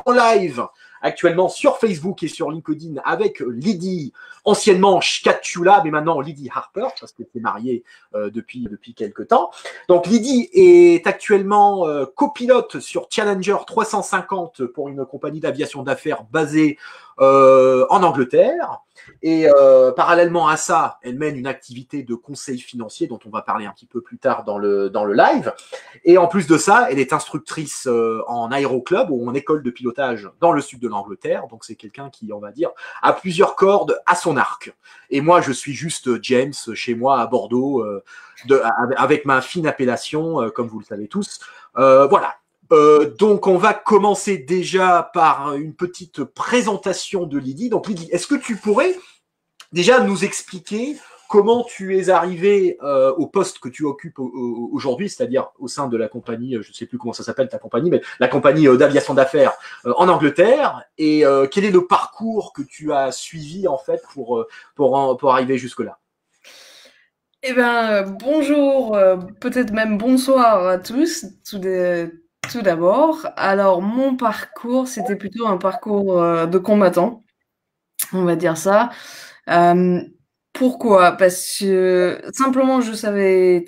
en live actuellement sur Facebook et sur LinkedIn avec Lydie, anciennement Shkatchula, mais maintenant Lydie Harper, parce qu'elle s'est mariée depuis quelques temps. Donc Lydie est actuellement copilote sur Challenger 350 pour une compagnie d'aviation d'affaires basée en Angleterre. Et parallèlement à ça, elle mène une activité de conseil financier dont on va parler un petit peu plus tard dans le live. Et en plus de ça, elle est instructrice en aéroclub ou en école de pilotage dans le sud de l'Angleterre. Donc c'est quelqu'un qui, on va dire, a plusieurs cordes à son arc. Et moi, je suis juste James chez moi à Bordeaux, avec ma fine appellation, comme vous le savez tous. Voilà. Donc, on va commencer déjà par une petite présentation de Lydie. Donc, Lydie, est-ce que tu pourrais déjà nous expliquer comment tu es arrivé au poste que tu occupes aujourd'hui, c'est-à-dire au sein de la compagnie, je ne sais plus comment ça s'appelle ta compagnie, mais la compagnie d'aviation d'affaires en Angleterre, et quel est le parcours que tu as suivi en fait pour arriver jusque-là? Eh bien, bonjour, peut-être même bonsoir à tous, tout d'abord. Alors, mon parcours, c'était plutôt un parcours de combattant, on va dire ça. Euh, Pourquoi? Parce que simplement, je savais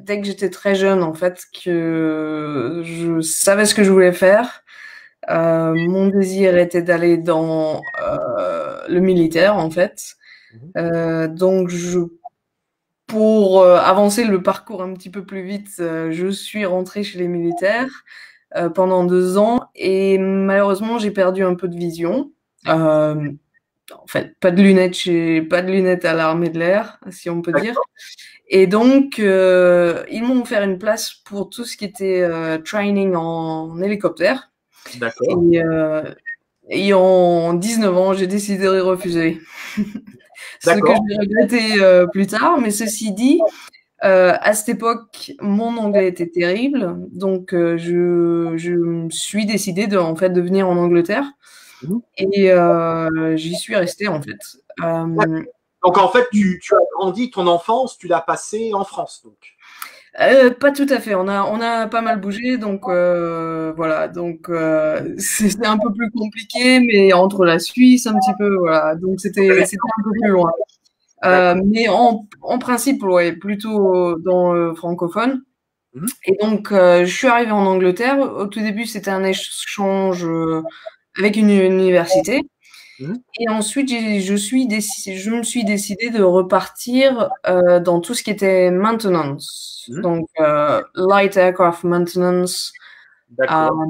dès que j'étais très jeune, en fait, que je savais ce que je voulais faire. Mon désir était d'aller dans le militaire, en fait. Donc, pour avancer le parcours un petit peu plus vite, je suis rentrée chez les militaires pendant 2 ans et malheureusement, j'ai perdu un peu de vision. En fait, pas de lunettes à l'armée de l'air, si on peut dire. Et donc, ils m'ont offert une place pour tout ce qui était training en hélicoptère. D'accord. Et en 19 ans, j'ai décidé de refuser. Ce que D'accord. je vais regretter plus tard, mais ceci dit, à cette époque, mon anglais était terrible, donc je me suis décidée en fait, de venir en Angleterre Mhm. et j'y suis restée en fait. Donc, en fait, tu as grandi, ton enfance, tu l'as passée en France, donc. Pas tout à fait, on a pas mal bougé, donc voilà, donc c'est un peu plus compliqué, mais entre la Suisse un petit peu, voilà, donc c'était un peu plus loin. Mais en principe, ouais, plutôt dans le francophone. Mhm. Et donc, je suis arrivée en Angleterre. Au tout début, c'était un échange avec une université. Mhm. Et ensuite, je me suis décidée de repartir dans tout ce qui était maintenance. Mhm. Donc, light aircraft maintenance. Euh, D'accord.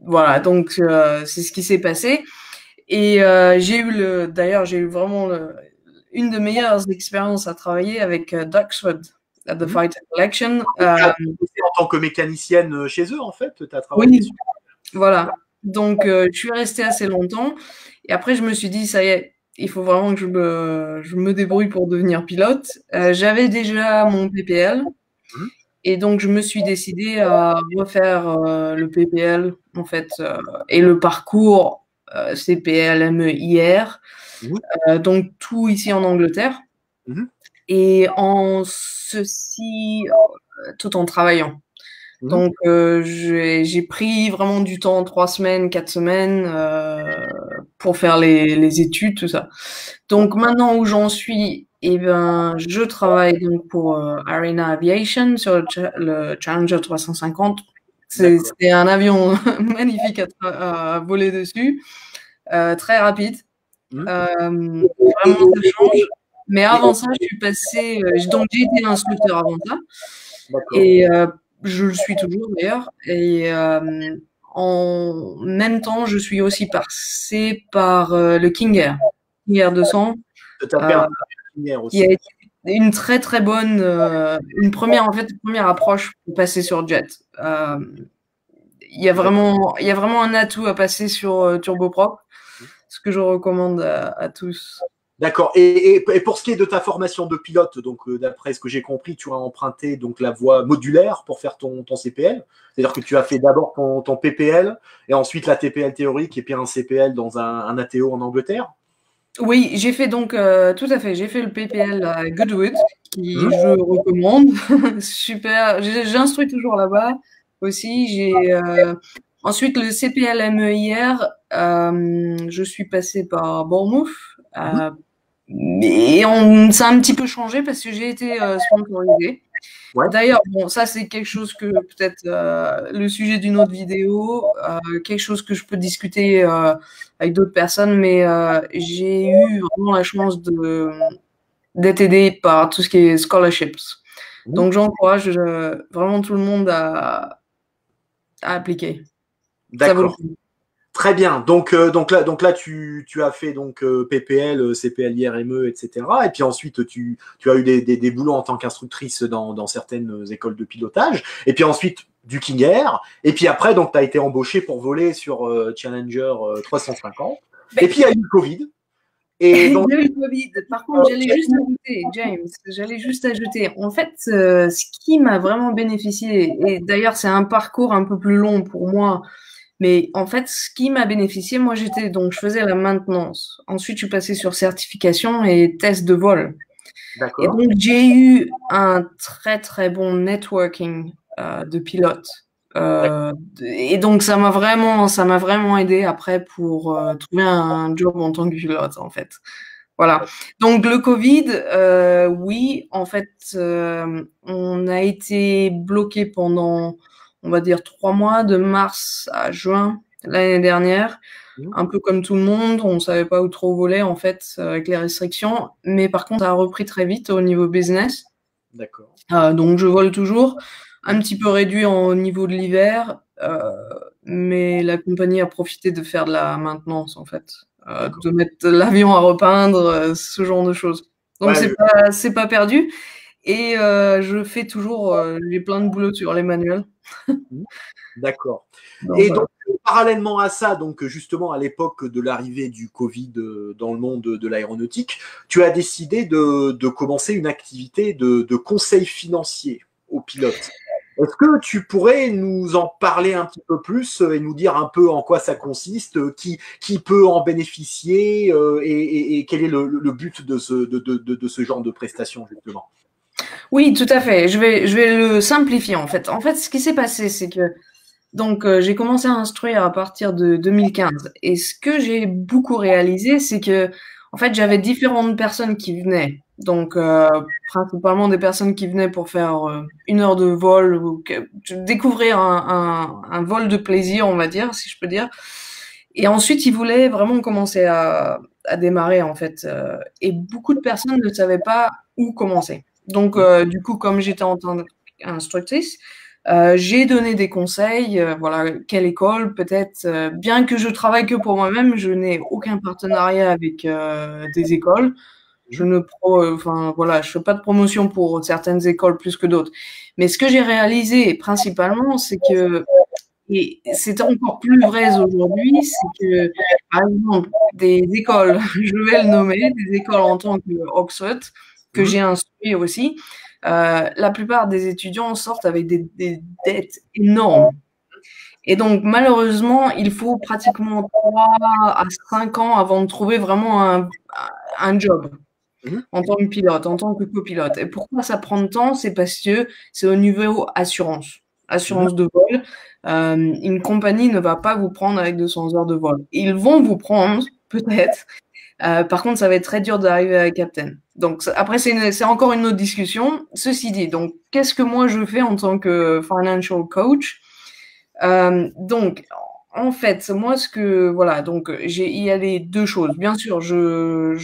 voilà, donc c'est ce qui s'est passé. Et d'ailleurs, j'ai eu vraiment une de meilleures expériences à travailler avec Duxford at the Mhm. Fighter Collection. En tant que mécanicienne chez eux, en fait, tu as travaillé Oui, sur. voilà. Donc, je suis restée assez longtemps. Et après, je me suis dit, ça y est, il faut vraiment que je me débrouille pour devenir pilote. J'avais déjà mon PPL. Mhm. Et donc, je me suis décidée à refaire le PPL, en fait, et le parcours CPL, MEIR. Mhm. Donc, tout ici en Angleterre. Mhm. Et en ceci, tout en travaillant. Mhm. Donc, j'ai pris vraiment du temps, 3 semaines, 4 semaines, pour faire les études, tout ça. Donc, maintenant où j'en suis, eh ben, je travaille donc pour Arena Aviation sur le Challenger 350. D'accord. C'est un avion magnifique à voler dessus, très rapide. Mhm. Vraiment, ça change. Mais avant ça, je suis passée, donc j'ai été instructeur avant ça. D'accord. Et je le suis toujours d'ailleurs. Et en même temps, je suis aussi passée par le King Air, King Air 200, Tu as fait euh, un pépinière qui a aussi. été une très très bonne, une première approche pour passer sur Jet. Il y a vraiment un atout à passer sur turboprop, ce que je recommande à tous. D'accord. Et pour ce qui est de ta formation de pilote, donc d'après ce que j'ai compris, tu as emprunté donc la voie modulaire pour faire ton CPL. C'est-à-dire que tu as fait d'abord ton PPL et ensuite la TPL théorique et puis un CPL dans un ATO en Angleterre. Oui, j'ai fait donc, tout à fait, j'ai fait le PPL à Goodwood, qui Mhm. je recommande. Super, j'instruis toujours là-bas aussi. Ensuite, le CPLMEIR, je suis passée par Bournemouth. Et ça a un petit peu changé parce que j'ai été sponsorisée. Ouais. D'ailleurs, bon, ça c'est quelque chose que peut-être le sujet d'une autre vidéo, quelque chose que je peux discuter avec d'autres personnes, mais j'ai eu vraiment la chance d'être aidée par tout ce qui est scholarships. Donc j'encourage vraiment tout le monde à appliquer. Ça vaut le D'accord. coup. Très bien. Donc là, tu as fait donc PPL, CPL, IRME, etc. Et puis ensuite, tu as eu des boulots en tant qu'instructrice dans certaines écoles de pilotage. Et puis ensuite, du King Air. Et puis après, donc, tu as été embauché pour voler sur Challenger 350. Et puis, il y a eu le Covid. Et donc, Il y a eu le Covid. Par contre, j'allais juste ajouter, James, en fait, ce qui m'a vraiment bénéficié, et d'ailleurs, c'est un parcours un peu plus long pour moi, mais en fait, ce qui m'a bénéficié, moi, je faisais la maintenance. Ensuite, je suis passée sur certification et test de vol. Et d'accord. donc, j'ai eu un très, très bon networking de pilotes. Et donc, ça m'a vraiment aidé après pour trouver un job en tant que pilote, en fait. Voilà. Donc, le Covid, oui, en fait, on a été bloqué pendant, on va dire, 3 mois, de mars à juin l'année dernière. Un peu comme tout le monde, on savait pas où trop voler, en fait, avec les restrictions. Mais par contre, ça a repris très vite au niveau business. D'accord. Donc, je vole toujours, un petit peu réduit au niveau de l'hiver, mais la compagnie a profité de faire de la maintenance, en fait, de mettre l'avion à repeindre, ce genre de choses. Donc, Ouais, c'est pas perdu. Et je fais toujours, j'ai plein de boulot sur les manuels. d'accord. Donc, Et voilà. donc, parallèlement à ça, donc justement à l'époque de l'arrivée du Covid dans le monde de l'aéronautique, tu as décidé de commencer une activité de conseil financier aux pilotes. Est-ce que tu pourrais nous en parler un petit peu plus et nous dire un peu en quoi ça consiste, qui peut en bénéficier et quel est le but de ce genre de prestation, justement? Oui, tout à fait. Je vais le simplifier, en fait. En fait, ce qui s'est passé, c'est que donc, j'ai commencé à instruire à partir de 2015. Et ce que j'ai beaucoup réalisé, c'est que, en fait, j'avais différentes personnes qui venaient. Donc, principalement des personnes qui venaient pour faire 1 heure de vol ou découvrir un vol de plaisir, on va dire, si je peux dire. Et ensuite, ils voulaient vraiment commencer à démarrer, en fait. Et beaucoup de personnes ne savaient pas où commencer. Donc, du coup, comme j'étais en tant qu'instructrice, j'ai donné des conseils, voilà, quelle école, peut-être, bien que je travaille que pour moi-même, je n'ai aucun partenariat avec des écoles. Enfin, voilà, je fais pas de promotion pour certaines écoles plus que d'autres. Mais ce que j'ai réalisé principalement, c'est que, et c'est encore plus vrai aujourd'hui, c'est que, par exemple, des écoles, je vais le nommer, des écoles en tant que Oxford, que j'ai instruit aussi, la plupart des étudiants sortent avec des dettes énormes. Et donc, malheureusement, il faut pratiquement 3 à 5 ans avant de trouver vraiment un job en tant que pilote, en tant que copilote. Et pourquoi ça prend de temps? C'est parce que c'est au niveau assurance, assurance de vol. Une compagnie ne va pas vous prendre avec 200 heures de vol. Ils vont vous prendre, peut-être. Par contre, ça va être très dur d'arriver à Captain. Donc après, c'est encore une autre discussion. Ceci dit, donc qu'est-ce que moi je fais en tant que financial coach? Donc, en fait, moi, voilà, donc il y a les deux choses. Bien sûr, je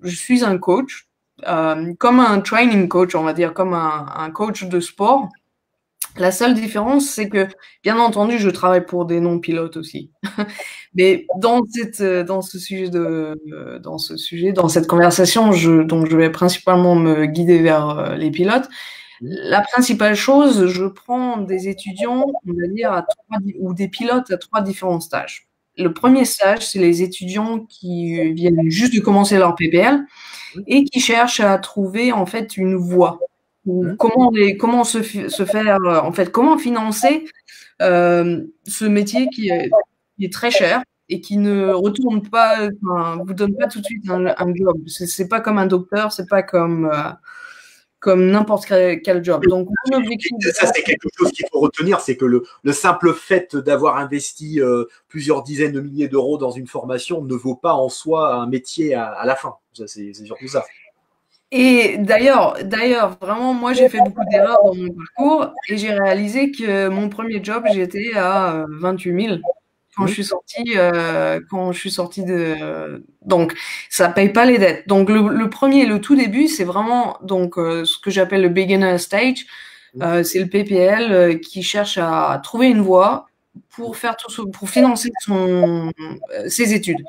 suis un coach, comme un training coach, on va dire, comme un coach de sport. La seule différence, c'est que, bien entendu, je travaille pour des non-pilotes aussi. Mais dans cette conversation, donc je vais principalement me guider vers les pilotes. La principale chose, je prends des étudiants, on va dire, ou des pilotes à 3 différents stages. Le premier stage, c'est les étudiants qui viennent juste de commencer leur PPL et qui cherchent à trouver en fait une voie. Ou comment se faire, en fait, comment financer ce métier qui est très cher et qui ne retourne pas, enfin, vous donne pas tout de suite un job. C'est pas comme un docteur, c'est pas comme comme n'importe quel job. Donc, mon objectif… Ça, c'est quelque chose qu'il faut retenir, c'est que le simple fait d'avoir investi plusieurs dizaines de milliers d'euros dans une formation ne vaut pas en soi un métier à la fin. C'est surtout ça. Et d'ailleurs, vraiment, moi, j'ai fait beaucoup d'erreurs dans mon parcours et j'ai réalisé que mon premier job, j'étais à 28 000 quand je suis sortie de… Donc, ça paye pas les dettes. Donc, le tout début, c'est vraiment donc ce que j'appelle le beginner stage. C'est le PPL qui cherche à trouver une voie pour faire pour financer ses études.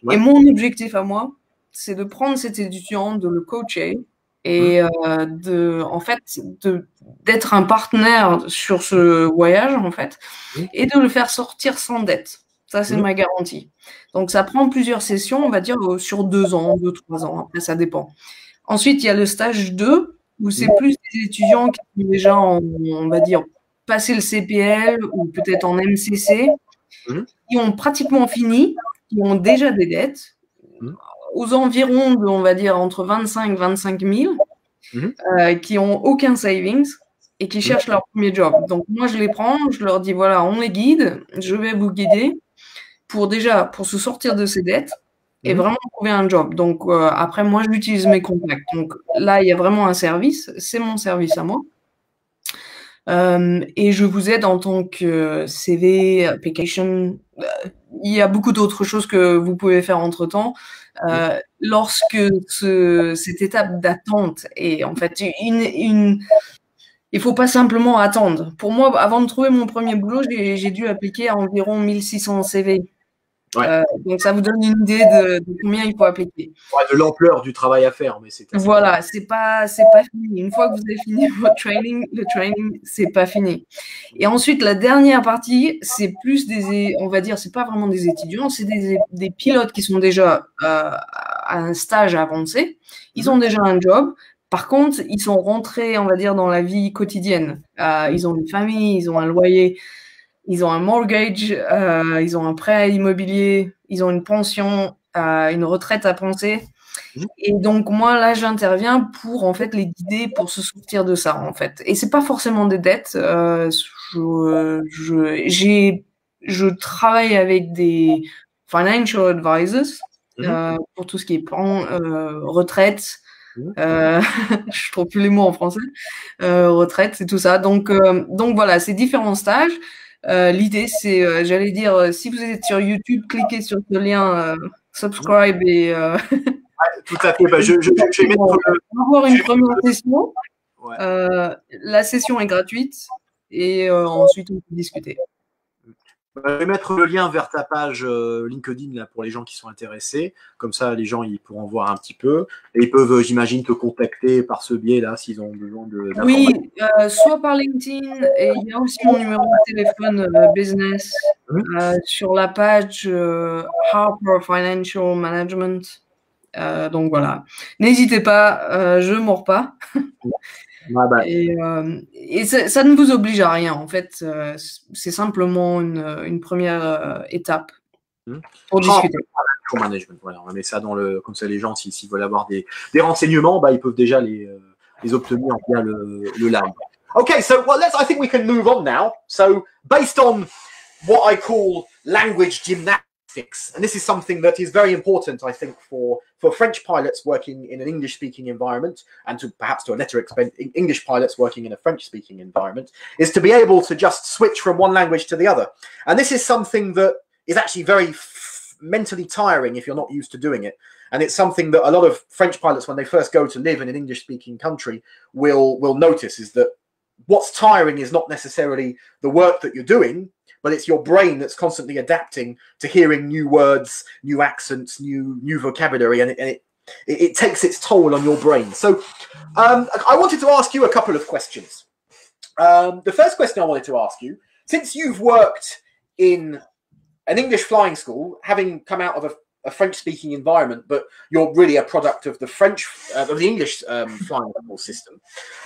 Ouais. Et mon objectif à moi, c'est de prendre cet étudiant, de le coacher et d'être un partenaire sur ce voyage en fait et de le faire sortir sans dette. Ça, c'est ma garantie. Donc, ça prend plusieurs sessions, on va dire sur 2 ans, 2-3 ans. Après, ça dépend. Ensuite, il y a le stage 2 où c'est plus des étudiants qui ont déjà, on va dire, passé le CPL ou peut-être en MCC, qui ont pratiquement fini, qui ont déjà des dettes, aux environs de, on va dire, entre 25 et 25 000, qui ont aucun savings et qui cherchent leur premier job. Donc, moi, je les prends, je leur dis, voilà, on les guide, je vais vous guider pour se sortir de ces dettes et vraiment trouver un job. Donc, après, moi, j'utilise mes contacts. Donc, là, il y a vraiment un service. C'est mon service à moi. Et je vous aide en tant que CV, application. Il y a beaucoup d'autres choses que vous pouvez faire entre-temps. Lorsque cette étape d'attente est en fait il faut pas simplement attendre. Pour moi, avant de trouver mon premier boulot, j'ai dû appliquer à environ 1600 CV. Ouais. Donc, ça vous donne une idée de combien il faut appliquer. Ouais, de l'ampleur du travail à faire. Mais voilà, c'est pas fini. Une fois que vous avez fini votre training, le training, c'est pas fini. Et ensuite, la dernière partie, c'est plus on va dire, c'est pas vraiment des étudiants, c'est des pilotes qui sont déjà à un stage avancé. Ils ont déjà un job. Par contre, ils sont rentrés, on va dire, dans la vie quotidienne. Ils ont une famille, ils ont un loyer. Ils ont un mortgage, ils ont un prêt immobilier, ils ont une pension, une retraite à penser. Et donc, moi, là, j'interviens pour, en fait, les guider pour se sortir de ça, en fait. Et c'est pas forcément des dettes. Je travaille avec des financial advisors pour tout ce qui est plan, retraite. Je trouve plus les mots en français. Retraite, c'est tout ça. Donc voilà, c'est différents stages. L'idée, c'est, j'allais dire, si vous êtes sur YouTube, cliquez sur ce lien, subscribe et… tout à fait. Bah, je vais mettre avoir une première session. Ouais. La session est gratuite et ensuite, on peut discuter. Je vais mettre le lien vers ta page LinkedIn là, pour les gens qui sont intéressés. Comme ça, les gens ils pourront voir un petit peu. Et ils peuvent, j'imagine, te contacter par ce biais-là s'ils ont besoin d'informations. Oui, soit par LinkedIn. Et il y a aussi mon numéro de téléphone business sur la page Harper Financial Management. Donc voilà. N'hésitez pas, je ne mords pas. Et ça ne vous oblige à rien, en fait. C'est simplement une première étape pour discuter. Management, voilà, on met ça dans comme ça les gens, s'ils veulent avoir des renseignements, bah, ils peuvent déjà les obtenir via le live. Okay, so I think we can move on now. So based on what I call language gymnastics, and this is something that is very important, I think, for French pilots working in an English-speaking environment, and perhaps to a lesser extent, English pilots working in a French-speaking environment, is to be able to just switch from one language to the other. And this is something that is actually very mentally tiring if you're not used to doing it. And it's something that a lot of French pilots, when they first go to live in an English-speaking country, will notice, is that what's tiring is not necessarily the work that you're doing, but it's your brain that's constantly adapting to hearing new words, new accents, new vocabulary, and it takes its toll on your brain. So I wanted to ask you a couple of questions. The first question I wanted to ask you, since you've worked in an English flying school, having come out of a French-speaking environment, but you're really a product of the English flying school system.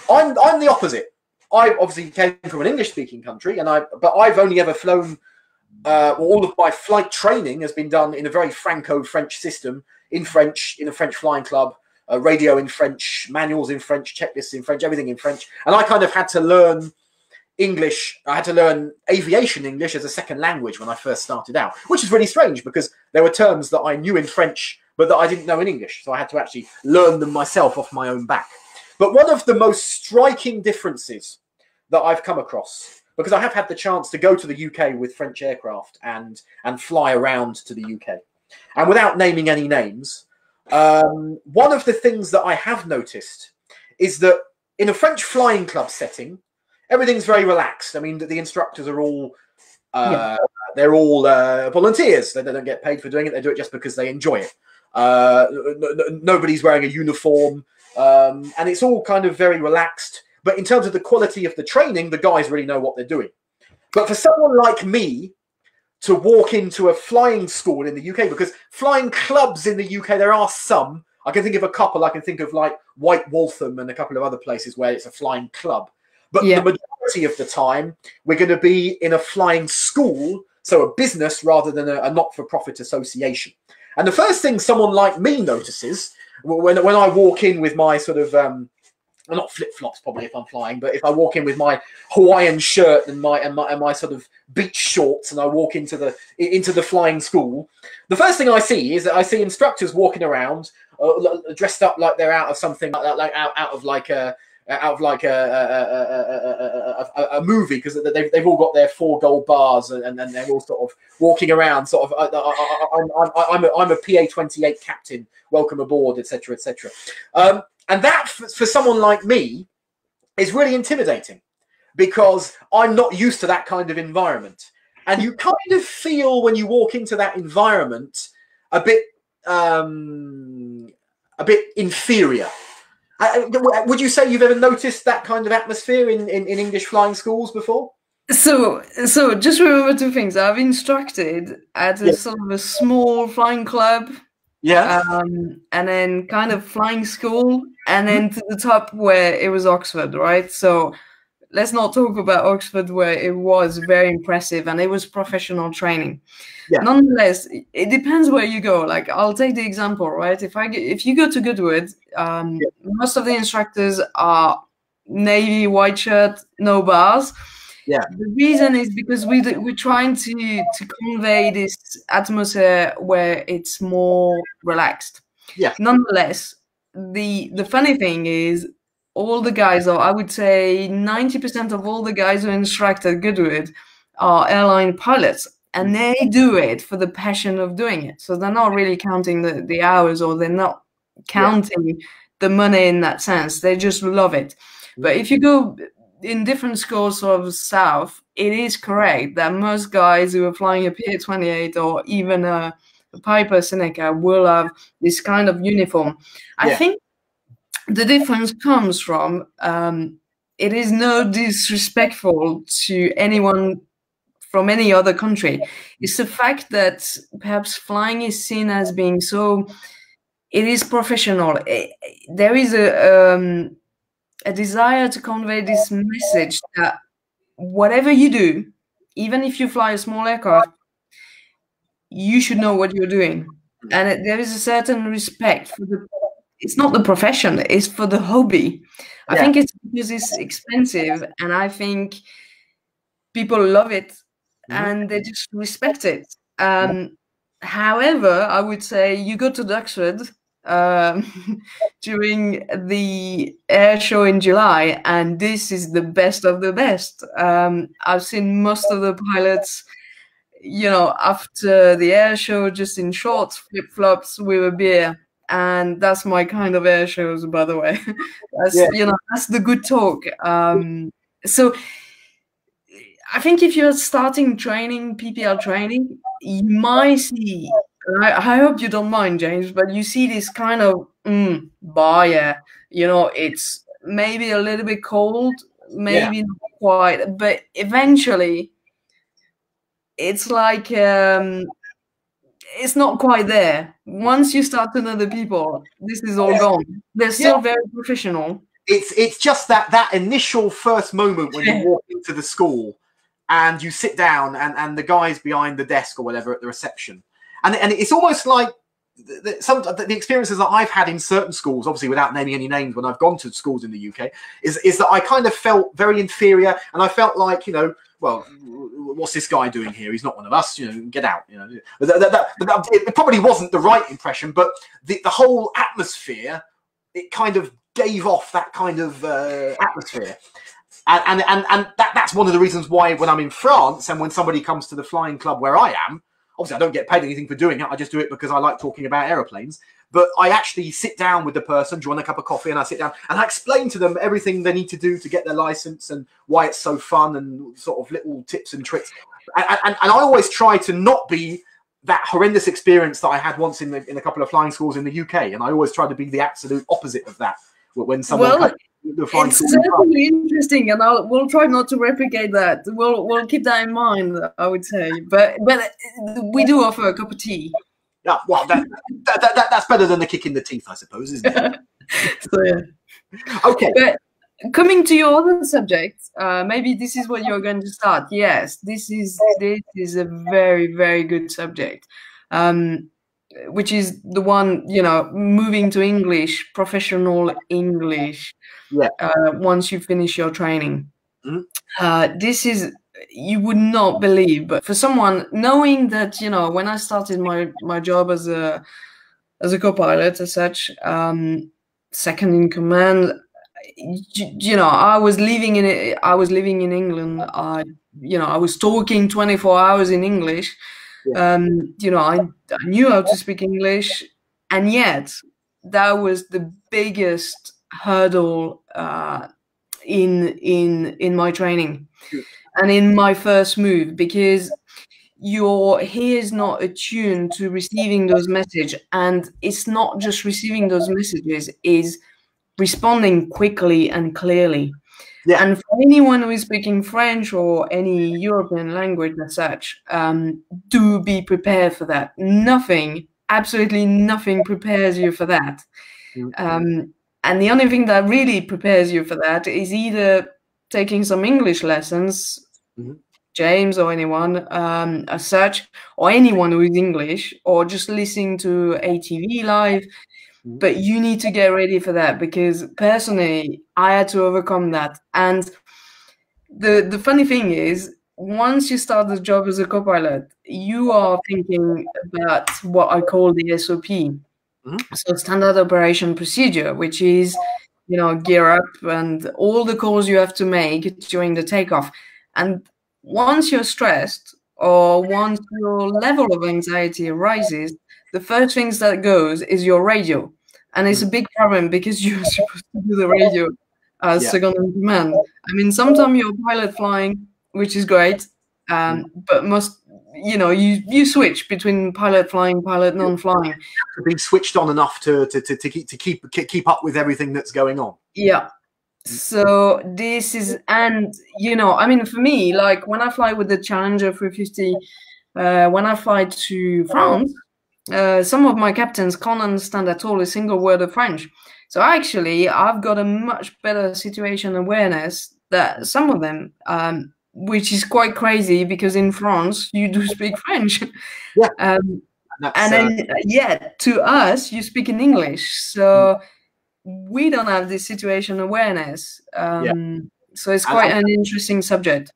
I'm the opposite. I obviously came from an English-speaking country, but I've only ever flown. All of my flight training has been done in a very Franco-French system, in French, in a French flying club, radio in French, manuals in French, checklists in French, everything in French. And I kind of had to learn English. I had to learn aviation English as a second language when I first started out, which is really strange because there were terms that I knew in French, but that I didn't know in English. So I had to actually learn them myself off my own back. But one of the most striking differences that I've come across, because I have had the chance to go to the UK with French aircraft and fly around to the UK, and without naming any names, one of the things that I have noticed is that in a French flying club setting, everything's very relaxed. I mean, the instructors are all they're all volunteers. They don't get paid for doing it. They do it just because they enjoy it. Nobody's wearing a uniform, and it's all kind of very relaxed. But in terms of the quality of the training, the guys really know what they're doing. But for someone like me to walk into a flying school in the UK, because flying clubs in the UK, there are some. I can think of a couple. I can think of like White Waltham and a couple of other places where it's a flying club. But the majority of the time, we're going to be in a flying school, so a business rather than a not-for-profit association. And the first thing someone like me notices when I walk in with my sort of not flip-flops probably if I'm flying, but if I walk in with my Hawaiian shirt and my sort of beach shorts and I walk into the flying school, the first thing I see is that I see instructors walking around dressed up like they're out of something like out of a movie, because they've all got their 4 gold bars and they're all sort of walking around sort of I'm a PA-28 captain, welcome aboard, etc., etc. And that for someone like me is really intimidating because I'm not used to that kind of environment, and you kind of feel when you walk into that environment a bit inferior. Would you say you've ever noticed that kind of atmosphere in English flying schools before? So just remember 2 things. I've instructed at a sort of a small flying club, and then kind of flying school, and then to the top where it was Oxford, right? So let's not talk about Oxford, where it was very impressive and it was professional training. Yeah. Nonetheless, it depends where you go. Like, I'll take the example, right? If you go to Goodwood, most of the instructors are navy, white shirt, no bars. Yeah. The reason is because we're trying to convey this atmosphere where it's more relaxed. Yeah. Nonetheless, the funny thing is, all the guys, or I would say 90% of all the guys who instruct at Goodwood are airline pilots, and they do it for the passion of doing it. So they're not really counting the hours, or they're not counting the money in that sense. They just love it. But if you go in different schools of South, it is correct that most guys who are flying a PA-28 or even a Piper Seneca will have this kind of uniform. I think the difference comes from it is no disrespectful to anyone from any other country. It's the fact that perhaps flying is seen as being so, it is professional. There is a desire to convey this message that whatever you do, even if you fly a small aircraft, you should know what you're doing. And there is a certain respect for it's not the profession, it's for the hobby. I think it's because it's expensive, and I think people love it and they just respect it. However, I would say you go to Duxford during the air show in July, and this is the best of the best. I've seen most of the pilots, after the air show, just in shorts, flip-flops with a beer. And that's my kind of air shows, by the way. That's the good talk. So I think if you're starting training, PPL training, you might see, I hope you don't mind, James, but you see this kind of it's maybe a little bit cold, maybe not quite, but eventually it's like it's not quite there. Once you start to know the people, this is all gone. They're still very professional. It's just that initial first moment when you walk into the school and you sit down and the guy's behind the desk or whatever at the reception. And it's almost like the experiences that I've had in certain schools, obviously without naming any names, when I've gone to schools in the UK, is that I kind of felt very inferior, and I felt like, you know, well, what's this guy doing here? He's not one of us, you know, get out. You know, it probably wasn't the right impression, but the whole atmosphere, it kind of gave off that kind of atmosphere. And that's one of the reasons why when I'm in France and when somebody comes to the flying club where I am, obviously I don't get paid anything for doing it. I just do it because I like talking about aeroplanes. But I actually sit down with the person, do you want a cup of coffee? And I sit down and I explain to them everything they need to do to get their license and why it's so fun and sort of little tips and tricks. And I always try to not be that horrendous experience that I had once in a couple of flying schools in the UK. And I always try to be the absolute opposite of that. When someone it's certainly interesting, and we'll try not to replicate that. We'll keep that in mind, I would say. But we do offer a cup of tea. Yeah, well, that's better than the kick in the teeth, I suppose, isn't it? So, yeah. Okay. But coming to your other subject, maybe this is what you're going to start. Yes, this is a very, very good subject, which is the one, you know, moving to English, professional English. Yeah. Once you finish your training, mm-hmm. You would not believe, but for someone knowing that, you know, when I started my job as a co-pilot as such, second in command, you know, I was living in England. I was talking 24 hours in English. Yeah. You know, I knew how to speak English, and yet that was the biggest hurdle in my training. Sure. And in my first move, because your ear is not attuned to receiving those messages, and it's not just receiving those messages, is responding quickly and clearly. Yeah. And for anyone who is speaking French or any European language as such, do be prepared for that. Nothing, absolutely nothing prepares you for that. Mm-hmm. And the only thing that really prepares you for that is either taking some English lessons, mm-hmm. James or anyone as such, or anyone who is English, or just listening to ATV live. Mm-hmm. But you need to get ready for that, because personally, I had to overcome that. And the funny thing is, once you start the job as a co-pilot, you are thinking about what I call the SOP. Mm-hmm. So standard operation procedure, which is, you know, gear up and all the calls you have to make during the takeoff. And once you're stressed, or once your level of anxiety arises, the first things that goes is your radio. And it's a big problem, because you're supposed to do the radio as second in command. I mean, sometimes you're pilot flying, which is great, but most, you know, you switch between pilot flying, pilot non-flying. Being switched on enough to keep up with everything that's going on. Yeah. So this is, and you know, I mean, for me, like when I fly with the Challenger 350, when I fly to France, some of my captains can't understand at all a single word of French. So actually, I've got a much better situation awareness than some of them. Which is quite crazy, because in France you do speak French. Yeah. And then, to us, you speak in English. So we don't have this situation awareness. So it's quite an interesting subject.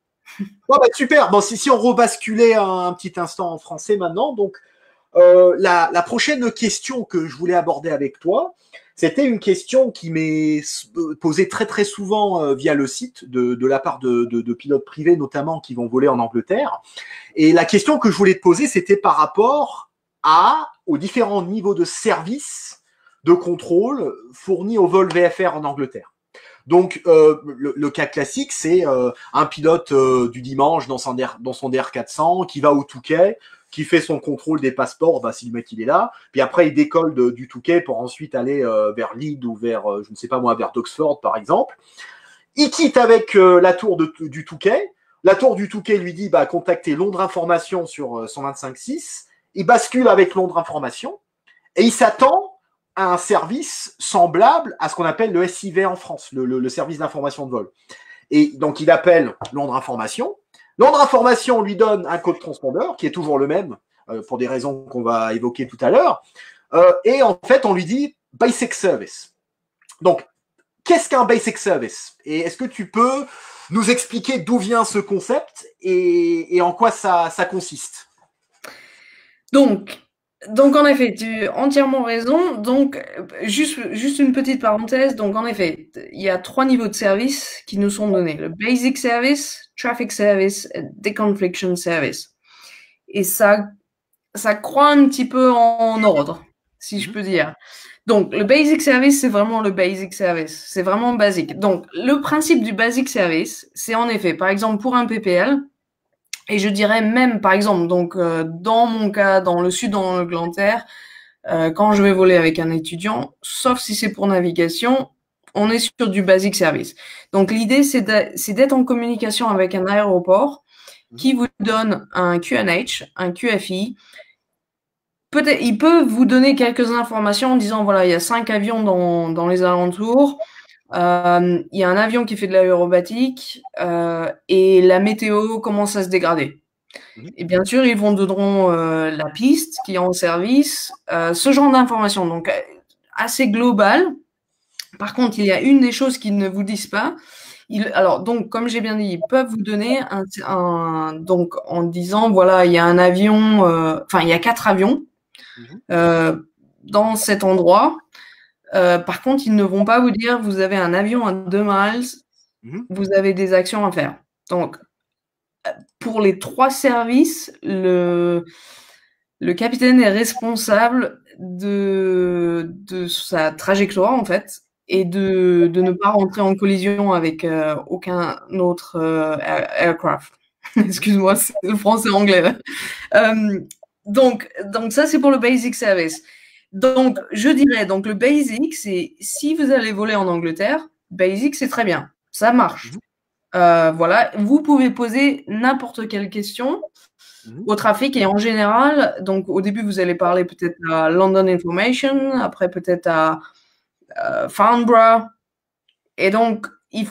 Bon, bah, super. Bon, si on rebasculait un petit instant en français maintenant, donc la prochaine question que je voulais aborder avec toi, c'était une question qui m'est posée très très souvent via le site de la part de pilotes privés notamment qui vont voler en Angleterre. Et la question que je voulais te poser, c'était par rapport aux différents niveaux de service de contrôle fournis au vol VFR en Angleterre. Donc le cas classique, c'est un pilote du dimanche dans son DR400 qui va au Touquet, qui fait son contrôle des passeports, bah, si le mec il est là, puis après il décolle du Touquet pour ensuite aller vers Leeds ou vers, je ne sais pas moi, vers Doxford par exemple. Il quitte avec la tour du Touquet. La tour du Touquet lui dit, bah, contactez Londres Information sur 125.6. Il bascule avec Londres Information et il s'attend à un service semblable à ce qu'on appelle le SIV en France, le service d'information de vol. Et donc il appelle Londres Information. Londres Information lui donne un code transpondeur qui est toujours le même pour des raisons qu'on va évoquer tout à l'heure. Et en fait, on lui dit Basic Service. Donc, qu'est-ce qu'un Basic Service? Et est-ce que tu peux nous expliquer d'où vient ce concept et en quoi ça consiste? Donc, en effet, tu as entièrement raison. Donc, juste une petite parenthèse. Donc, en effet, il y a 3 niveaux de service qui nous sont donnés. Le Basic Service, Traffic Service et Deconfliction Service. Et ça croît un petit peu en ordre, si je peux dire. Donc, le Basic Service, c'est vraiment le Basic Service. C'est vraiment basique. Donc, le principe du Basic Service, c'est en effet, par exemple, pour un PPL, et je dirais même, par exemple, donc dans mon cas, dans le sud, dans l'Angleterre, quand je vais voler avec un étudiant, sauf si c'est pour navigation, on est sur du basic service. Donc l'idée, c'est d'être en communication avec un aéroport qui vous donne un QNH, un QFI. Peut-être, il peut vous donner quelques informations en disant, voilà, il y a 5 avions dans les alentours. Il y a un avion qui fait de l'aérobatique et la météo commence à se dégrader. Et bien sûr, ils vous donneront la piste qui est en service, ce genre d'informations. Donc, assez global. Par contre, il y a une des choses qu'ils ne vous disent pas. Alors, donc, comme j'ai bien dit, ils peuvent vous donner donc, en disant, voilà, il y a un avion, enfin, il y a 4 avions dans cet endroit. Par contre, ils ne vont pas vous dire vous avez un avion à 2 miles, vous avez des actions à faire. Donc, pour les 3 services, le capitaine est responsable de sa trajectoire, en fait, et de ne pas rentrer en collision avec aucun autre aircraft. Excuse-moi, c'est le français-anglais là. Donc, ça, c'est pour le basic service. Donc, je dirais, donc le basic, c'est si vous allez voler en Angleterre, basic, c'est très bien. Ça marche. Voilà, vous pouvez poser n'importe quelle question au trafic et en général, donc au début, vous allez parler peut-être à London Information, après peut-être à Farnborough. Et donc,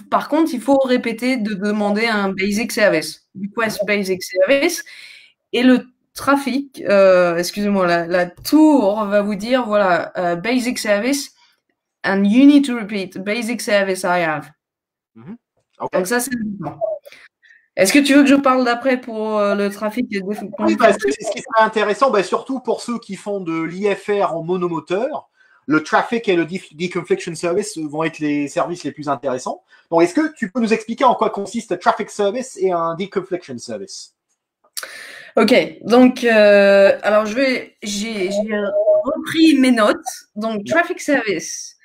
par contre, il faut répéter de demander un basic service, request basic service. Et le trafic, excusez-moi, la tour va vous dire, voilà, basic service, and you need to repeat, basic service I have. Okay. Donc ça, c'est important. Est-ce que tu veux que je parle d'après pour le trafic et Oui, ce qui serait intéressant, surtout pour ceux qui font de l'IFR en monomoteur, le traffic et le deconfliction service vont être les services les plus intéressants. Donc, est-ce que tu peux nous expliquer en quoi consiste un traffic service et un deconfliction service? Ok, donc alors j'ai repris mes notes. Donc traffic service,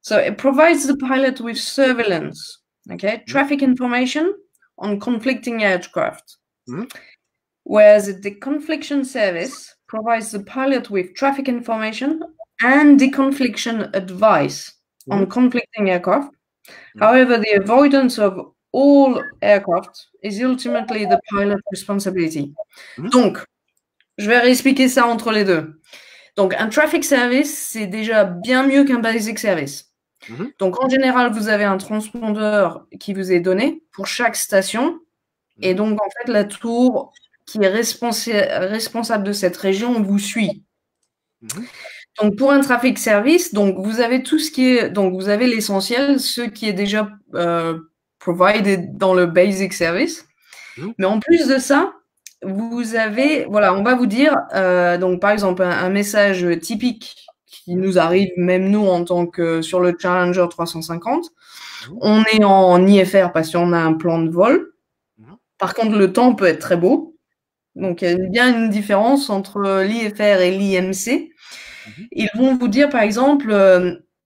so it provides the pilot with surveillance, okay, traffic information on conflicting aircraft. Whereas the deconfliction service provides the pilot with traffic information and deconfliction advice on conflicting aircraft. However, the avoidance of all aircraft is ultimately the pilot's responsibility. Donc, je vais réexpliquer ça entre les deux. Donc, un traffic service, c'est déjà bien mieux qu'un basic service. Donc, en général, vous avez un transpondeur qui vous est donné pour chaque station. Et donc, en fait, la tour qui est responsable de cette région vous suit. Donc, pour un traffic service, donc vous avez tout ce qui est, donc vous avez l'essentiel, ce qui est déjà provided dans le basic service. Mais en plus de ça, vous avez, voilà, on va vous dire, donc par exemple un message typique qui nous arrive même nous en tant que sur le Challenger 350, on est en IFR parce qu'on a un plan de vol. Par contre, le temps peut être très beau. Donc, il y a bien une différence entre l'IFR et l'IMC. Ils vont vous dire, par exemple,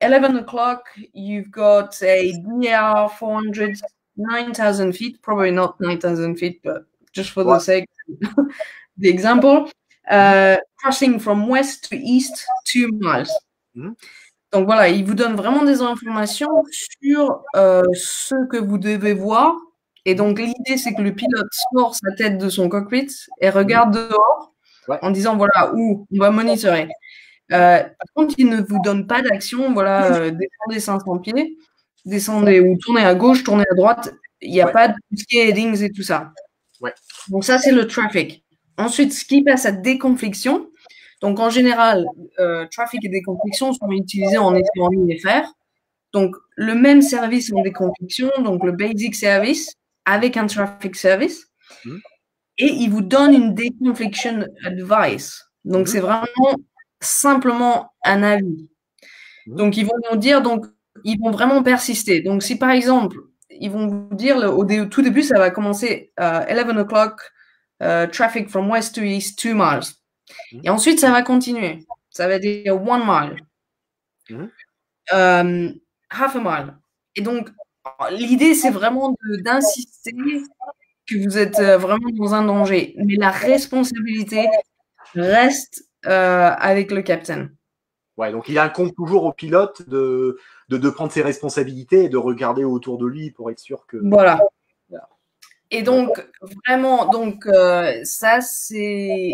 11 o'clock, you've got a DR 400, 9,000 feet, probably not 9,000 feet, but just for the sake of the example, crossing from west to east 2 miles. Donc, voilà, ils vous donnent vraiment des informations sur ce que vous devez voir. Et donc, l'idée, c'est que le pilote sort sa tête de son cockpit et regarde dehors en disant, voilà, où on va monitorer. Par contre, il ne vous donne pas d'action, voilà, descendez 500 pieds, descendez ou tournez à gauche, tournez à droite. Il n'y a pas de tout ce qui est headings et tout ça. Donc, ça, c'est le traffic. Ensuite, ce qui passe à déconfliction. Donc, en général, trafic et déconfliction sont utilisés en effet en IFR. Donc, le même service en déconfliction, donc le basic service, avec un traffic service. Et il vous donne une déconfliction advice. Donc, c'est vraiment simplement un avis. Donc, ils vont nous dire, donc, ils vont vraiment persister. Donc, si par exemple, ils vont vous dire, au tout début, ça va commencer 11 o'clock, traffic from west to east, 2 miles. Et ensuite, ça va continuer. Ça va dire 1 mile, half a mile. Et donc, l'idée, c'est vraiment d'insister que vous êtes vraiment dans un danger. Mais la responsabilité reste avec le capitaine. Ouais, donc il incombe toujours au pilote de prendre ses responsabilités et de regarder autour de lui pour être sûr que. Voilà. Et donc, vraiment, donc, ça, c'est.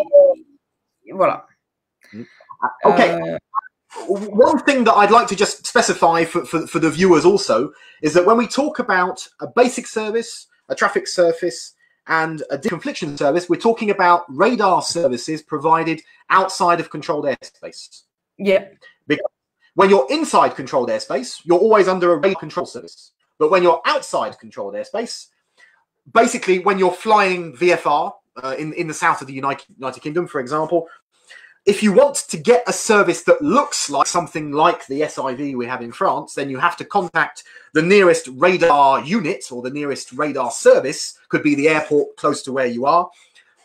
Voilà. Okay. One thing that I'd like to just specify for the viewers also is that when we talk about a basic service, a traffic service, and a deconfliction service, we're talking about radar services provided outside of controlled airspace. Yeah. Because when you're inside controlled airspace, you're always under a radar control service. But when you're outside controlled airspace, basically when you're flying VFR in the south of the United Kingdom, for example, if you want to get a service that looks like something like the SIV we have in France, then you have to contact the nearest radar unit or the nearest radar service, could be the airport close to where you are.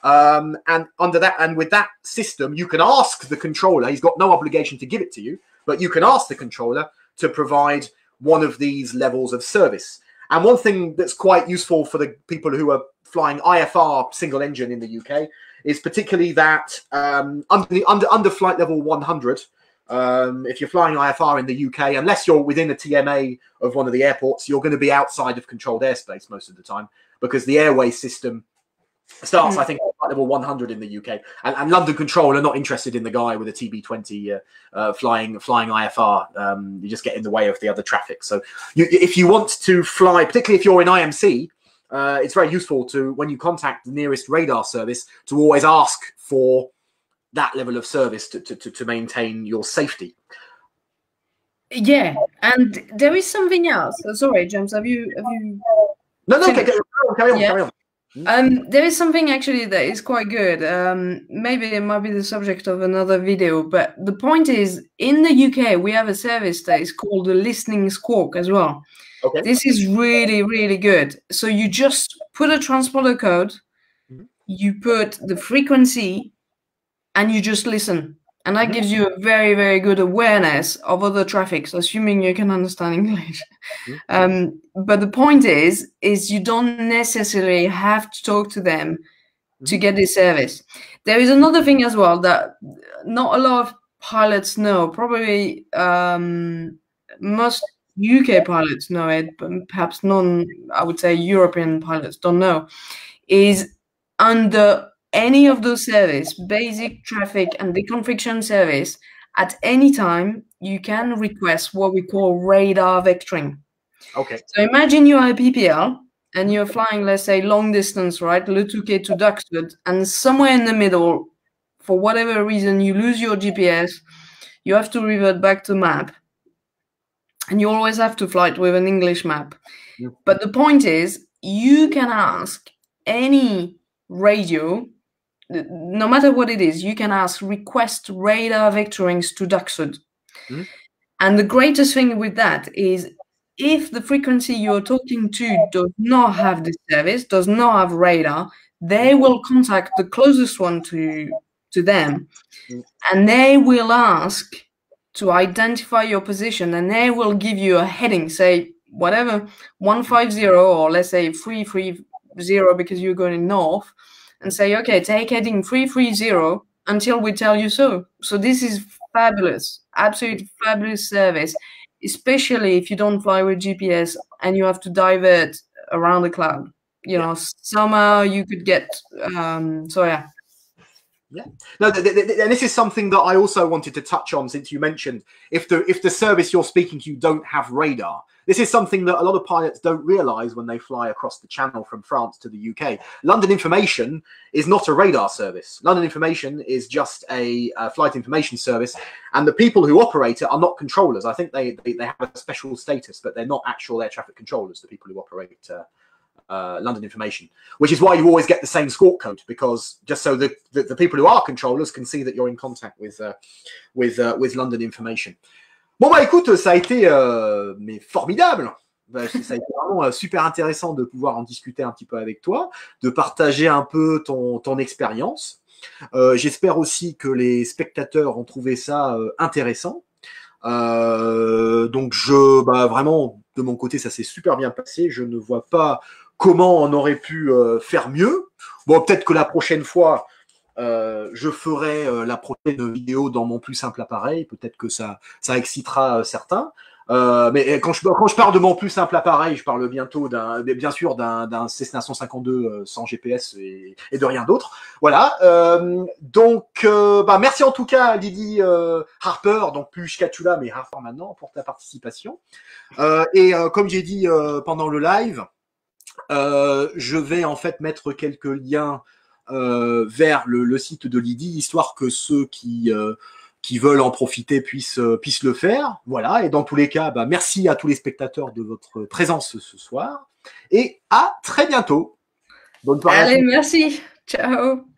And under that, and with that system, you can ask the controller, he's got no obligation to give it to you, but you can ask the controller to provide one of these levels of service. And one thing that's quite useful for the people who are flying IFR single engine in the UK is particularly that under flight level 100, if you're flying IFR in the UK, unless you're within a TMA of one of the airports, you're going to be outside of controlled airspace most of the time because the airway system starts, I think, at flight level 100 in the UK. And London Control are not interested in the guy with a TB20 flying IFR. You just get in the way of the other traffic. So if you want to fly, particularly if you're in IMC, it's very useful to, when you contact the nearest radar service, to always ask for that level of service to maintain your safety. Yeah, and there is something else. Sorry, James, have you? No, carry on. There is something actually that is quite good. Maybe it might be the subject of another video, but the point is, in the UK, we have a service that is called the listening squawk as well. Okay. This is really, really good. So you just put a transponder code, you put the frequency, and you just listen. And that gives you a very, very good awareness of other traffics, assuming you can understand English. But the point is you don't necessarily have to talk to them to get this service. There is another thing as well that not a lot of pilots know. Probably most UK pilots know it, but perhaps none, I would say European pilots don't know, is under any of those services, basic traffic and deconfliction service, at any time, you can request what we call radar vectoring. Okay. So imagine you are a PPL and you're flying, let's say, long distance, right? Le Touquet to Duxford, and somewhere in the middle, for whatever reason, you lose your GPS, you have to revert back to map. And you always have to fly with an English map. But the point is, you can ask any radio, no matter what it is, you can ask request radar vectorings to Duxford. And the greatest thing with that is if the frequency you're talking to does not have this service, does not have radar, they will contact the closest one to them, and they will ask to identify your position, and they will give you a heading, say whatever, 150 or let's say 330 because you're going north, and say, okay, take heading 330 until we tell you so. So this is fabulous, absolutely fabulous service, especially if you don't fly with GPS and you have to divert around the cloud. You know, somehow you could get, so yeah. Yeah. No, and this is something that I also wanted to touch on, since you mentioned if the service you're speaking to don't have radar. This is something that a lot of pilots don't realize when they fly across the channel from France to the UK. London Information is not a radar service. London Information is just a flight information service, and the people who operate it are not controllers. I think they have a special status, but they're not actual air traffic controllers, the people who operate London Information, which is why you always get the same squawk code, because just so the people who are controllers can see that you're in contact with London Information. Bon bah écoute, ça a été mais formidable. Ça a été vraiment super intéressant de pouvoir en discuter un petit peu avec toi, de partager un peu ton expérience. J'espère aussi que les spectateurs ont trouvé ça intéressant. Donc vraiment de mon côté, ça s'est super bien passé. Je ne vois pas comment on aurait pu faire mieux. Bon, peut-être que la prochaine fois, je ferai la prochaine vidéo dans mon plus simple appareil. Peut-être que ça excitera certains. Mais quand je parle de mon plus simple appareil, je parle bientôt bien sûr d'un Cessna 152 sans GPS et de rien d'autre. Voilà. Donc, merci en tout cas, Lydie Harper, donc plus Scatula, mais Harper maintenant, pour ta participation. Comme j'ai dit pendant le live, je vais en fait mettre quelques liens vers le site de Lydie, histoire que ceux qui veulent en profiter puissent le faire. Voilà, et dans tous les cas, merci à tous les spectateurs de votre présence ce soir, et à très bientôt. Bonne soirée. Allez, merci. Ciao.